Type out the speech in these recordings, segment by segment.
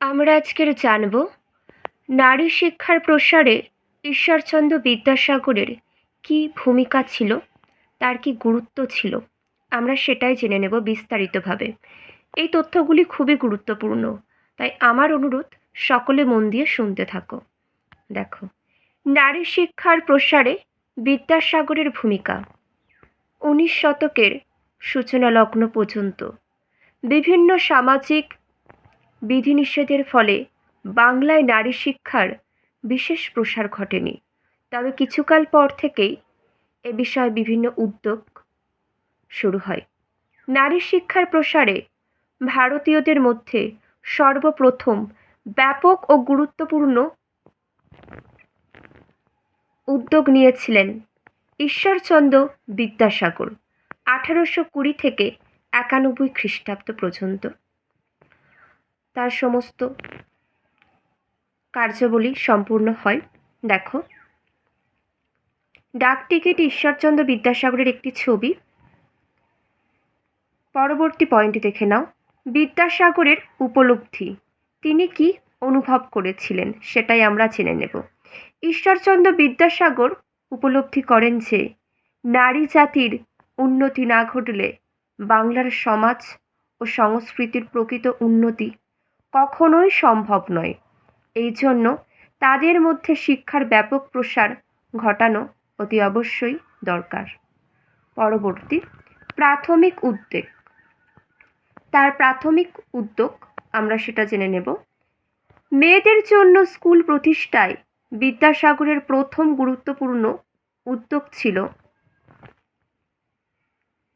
আমরা আজকের জানব নারী শিক্ষার প্রসারে ঈশ্বরচন্দ্র বিদ্যাসাগরের কী ভূমিকা ছিল, তার কী গুরুত্ব ছিল। আমরা সেটাই জেনে নেব বিস্তারিতভাবে। এই তথ্যগুলি খুবই গুরুত্বপূর্ণ, তাই আমার অনুরোধ সকলে মন দিয়ে শুনতে থাকো। দেখো, নারী শিক্ষার প্রসারে বিদ্যাসাগরের ভূমিকা। 19 শতকের সূচনা লগ্ন পর্যন্ত বিভিন্ন সামাজিক বিধিনিষেধের ফলে বাংলায় নারী শিক্ষার বিশেষ প্রসার ঘটেনি। তবে কিছুকাল পর থেকেই এ বিষয়ে বিভিন্ন উদ্যোগ শুরু হয়। নারী শিক্ষার প্রসারে ভারতীয়দের মধ্যে সর্বপ্রথম ব্যাপক ও গুরুত্বপূর্ণ উদ্যোগ নিয়েছিলেন ঈশ্বরচন্দ্র বিদ্যাসাগর। 1820 থেকে 91 খ্রিস্টাব্দ পর্যন্ত তার সমস্ত কার্যাবলী সম্পূর্ণ হয়। দেখো, ডাকটিকিট ঈশ্বরচন্দ্র বিদ্যাসাগরের একটি ছবি। পরবর্তী পয়েন্ট দেখে নাও, বিদ্যাসাগরের উপলব্ধি। তিনি কি অনুভব করেছিলেন সেটাই আমরা জেনে নেব। ঈশ্বরচন্দ্র বিদ্যাসাগর উপলব্ধি করেন যে নারী জাতির উন্নতি না ঘটলে বাংলার সমাজ ও সংস্কৃতির প্রকৃত উন্নতি কখনোই সম্ভব নয়। এই জন্য তাদের মধ্যে শিক্ষার ব্যাপক প্রসার ঘটানো অতি অবশ্যই দরকার। পরবর্তী, প্রাথমিক উদ্যোগ। তার প্রাথমিক উদ্যোগ আমরা সেটা জেনে নেব। মেয়েদের জন্য স্কুল প্রতিষ্ঠায় বিদ্যাসাগরের প্রথম গুরুত্বপূর্ণ উদ্যোগ ছিল,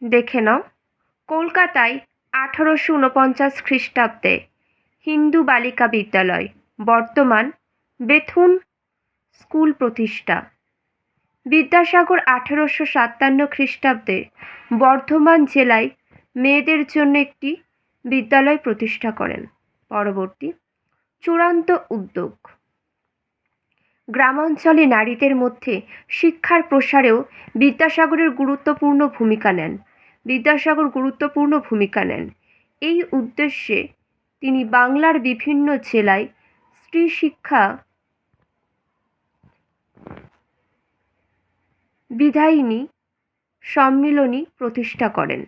দেখে নাও, কলকাতায় 1849 খ্রিস্টাব্দে হিন্দু বালিকা বিদ্যালয়, বর্তমান বেথুন স্কুল প্রতিষ্ঠা। বিদ্যাসাগর 1857 খ্রিস্টাব্দে বর্ধমান জেলায় মেয়েদের জন্য একটি বিদ্যালয় প্রতিষ্ঠা করেন। পরবর্তী, চূড়ান্ত উদ্যোগ। গ্রামাঞ্চলে নারীদের মধ্যে শিক্ষার প্রসারেও বিদ্যাসাগরের গুরুত্বপূর্ণ ভূমিকা নেন। এই উদ্দেশ্যে তিনি বাংলার বিভিন্ন জেলায় স্ত্রী শিক্ষা বিধায়িনী সম্মিলনী প্রতিষ্ঠা করেন।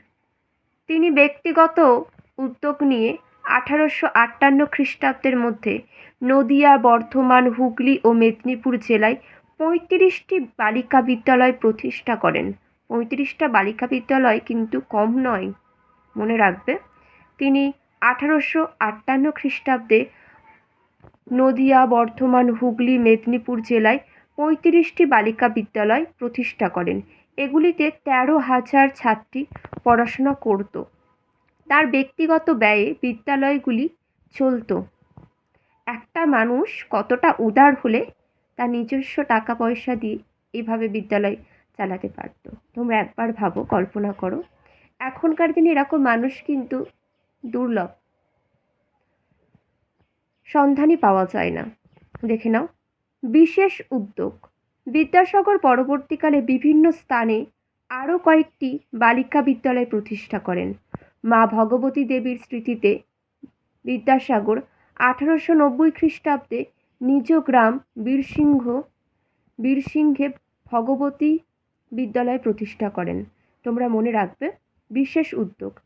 তিনি ব্যক্তিগত উদ্যোগ নিয়ে 1858 খ্রিস্টাব্দের মধ্যে নদিয়া, বর্ধমান, হুগলি ও মেদিনীপুর জেলায় 35টি বালিকা বিদ্যালয় প্রতিষ্ঠা করেন। 35টা বালিকা বিদ্যালয় কিন্তু কম নয়, মনে রাখবে। তিনি 1858 খ্রিস্টাব্দে নদিয়া, বর্ধমান, হুগলি, মেদিনীপুর জেলায় 35টি বালিকা বিদ্যালয় প্রতিষ্ঠা করেন। এগুলিতে 13,000 ছাত্রী পড়াশোনা করত। তার ব্যক্তিগত ব্যয়ে বিদ্যালয়গুলি চলত। একটা মানুষ কতটা উদার হলে তার নিজস্ব টাকা পয়সা দিয়ে এভাবে বিদ্যালয় চালাতে পারত। তোমরা একবার ভাবো, কল্পনা করো। এখনকার দিনে এরকম মানুষ কিন্তু দুর্লভ, সন্ধানই পাওয়া যায় না। দেখে নাও, বিশেষ উদ্যোগ। বিদ্যাসাগর পরবর্তীকালে বিভিন্ন স্থানে আরও কয়েকটি বালিকা বিদ্যালয় প্রতিষ্ঠা করেন। মা ভগবতী দেবীর স্মৃতিতে বিদ্যাসাগর 1890 খ্রিস্টাব্দে নিজ গ্রাম বীরসিংহে ভগবতী বিদ্যালয় প্রতিষ্ঠা করেন। তোমরা মনে রাখবে, বিশেষ উদ্যোগ।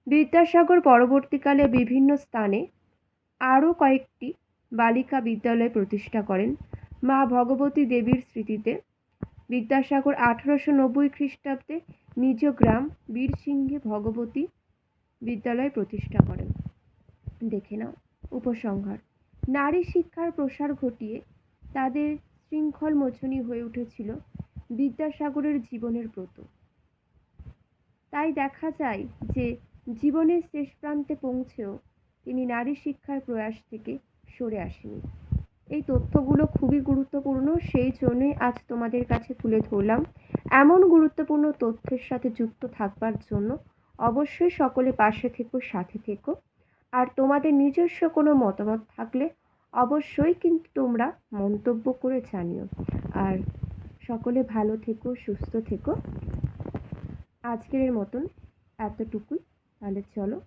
বিদ্যাসাগর পরবর্তীকালে বিভিন্ন স্থানে আরও কয়েকটি বালিকা বিদ্যালয় প্রতিষ্ঠা করেন। মা ভগবতী দেবীর স্মৃতিতে বিদ্যাসাগর 1890 খ্রিস্টাব্দে নিজ গ্রাম বীরসিংহে ভগবতী বিদ্যালয় প্রতিষ্ঠা করেন। দেখে নাও, উপসংহার। নারী শিক্ষার প্রসার ঘটিয়ে তাদের শৃঙ্খল মোচনী হয়ে উঠেছিল বিদ্যাসাগরের জীবনের ব্রত। তাই দেখা যায় যে জীবনের শেষ প্রান্তে পৌঁছেও তিনি নারী শিক্ষার প্রয়াস থেকে সরে আসেনি। এই তথ্যগুলো খুবই গুরুত্বপূর্ণ, সেই জন্যই আজ তোমাদের কাছে তুলে ধরলাম। এমন গুরুত্বপূর্ণ তথ্যের সাথে যুক্ত থাকবার জন্য অবশ্যই সকলে পাশে থেকো, সাথে থেকো। আর তোমাদের নিজস্ব কোনো মতামত থাকলে অবশ্যই কিন্তু তোমরা মন্তব্য করে জানিও। আর সকলে ভালো থেকো, সুস্থ থেকো। আজকের মতন এতটুকুই। তাহলে চলো।